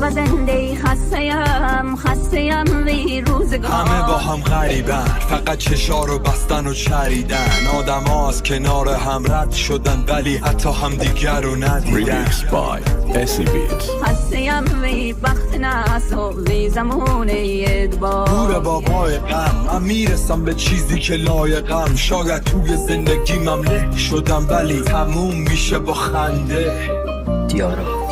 و زنده خسته‌ام وی روزگار. همه با هم غریبن، فقط چشا رو بستن و چریدن. آدم ها از کنار هم رد شدن ولی حتی هم دیگر رو ندیدن. خسته‌ام وی بخت ناس و وی زمان ادبار. دور بابای غم من میرسم به چیزی که لایقم. شاید توی زندگیمم له شدم ولی تموم میشه با خنده. دیارا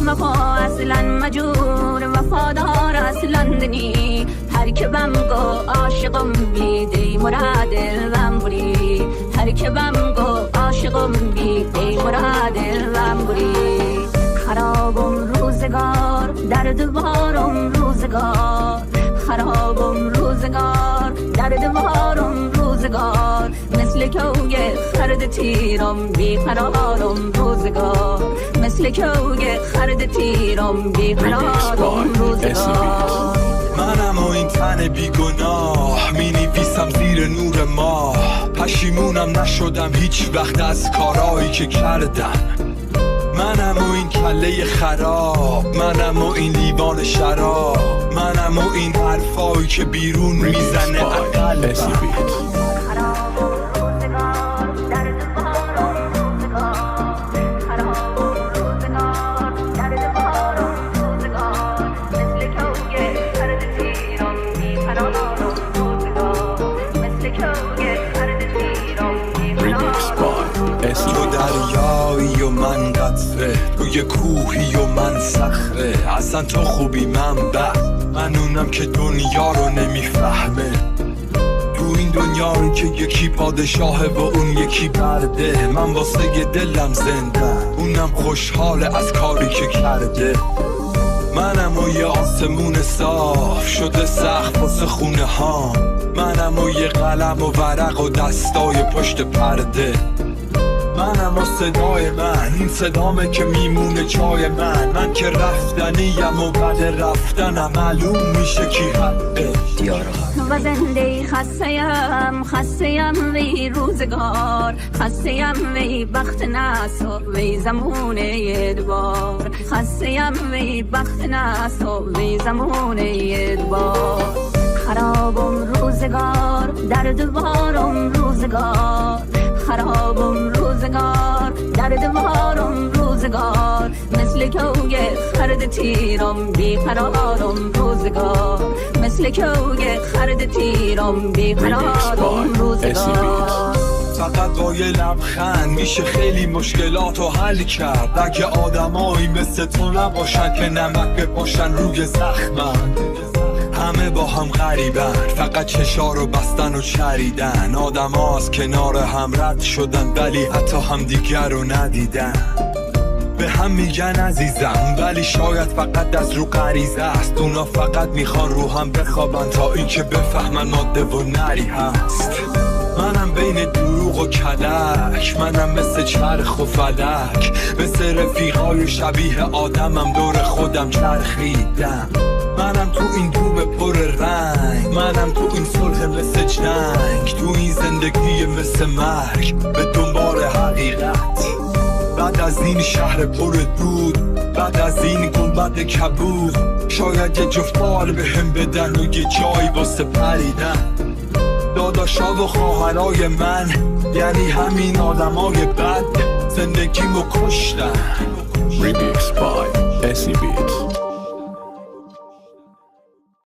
وفا اصلا مجور وفادار اصلا دنی. هر که بم گو عاشقم بیدی مراد دلم بری. هر که بم گو عاشقم بیدی مراد دلم بری. خرابم روزگار درد بارم روزگار. خرابم روزگار درد بارم روزگار. مثل کوگ خرد تیرم بیقرارم روزگار. مثل کوگ خرد تیرم بیقرارم روزگار. منم و این تن بیگناه می نویسم زیر نور ماه. پشیمونم نشدم هیچ وقت از کارایی که کردم. منم و این کله خراب، منم و این لیوان شراب، منم و این حرفایی که بیرون میزنه عقل. تو دریایی و من قطره، تو یه کوهی و من صخره. اصلا تو خوبی من بد، من اونم که دنیا رو نمیفهمه. تو این دنیا رو که یکی پادشاهه و اون یکی برده. من واسه دلم زنده، اونم خوشحاله از کاری که کرده. منم و یه آسمون صاف شده سقف واسه خونه ها. منم و یه قلم و ورق و دستای پشت پرده. منم و صدای من، این صدامه که میمونه جای من که رفتنیم و بعد رفتنم معلوم میشه کی حقه. دیارا و زنده خسته‌ام وی روزگار. خسته‌ام وی بخت ناس و وی زمان ادبار. خسته‌ام وی بخت ناس و وی زمان ادبار. خرابم روزگار درد بارم روزگار. خرابم روزگار درد بارم روزگار. مثل کوگ خرد تیرم بیقرارم روزگار. مثل کوگ خرد تیرم بیقرارم روزگار. فقط با یه لبخند میشه خیلی مشکلات رو حل کرد. اگه آدمایی مثل تو نباشن که نمک بپاشن روی زخمم. همه با هم غریبن، فقط چشا رو بستن و چریدن. آدم ها از کنار هم رد شدن ولی حتی هم دیگر رو ندیدن. به هم میگن عزیزم ولی شاید فقط از رو غریزه است. اونا فقط میخوان رو هم بخوابن تا اینکه بفهمن ماده و نری هست. منم بین دروغ و کلک، منم مثل چرخ و فلک. مثل رفیقای شبیه آدمم دور خودم چرخیدم. منم تو این دوم پر رنگ، منم تو این صلح مثل جنگ. تو این زندگی مثل مرگ به دنبال حقیقت. بعد از این شهر پر دود، بعد از این گنبد کبود، شاید یه جفت بال به هم بدن و یه جایی واسه پریدن. داداشا و خواهرای من یعنی همین آدمای بد زندگیمو کشتن. Remix by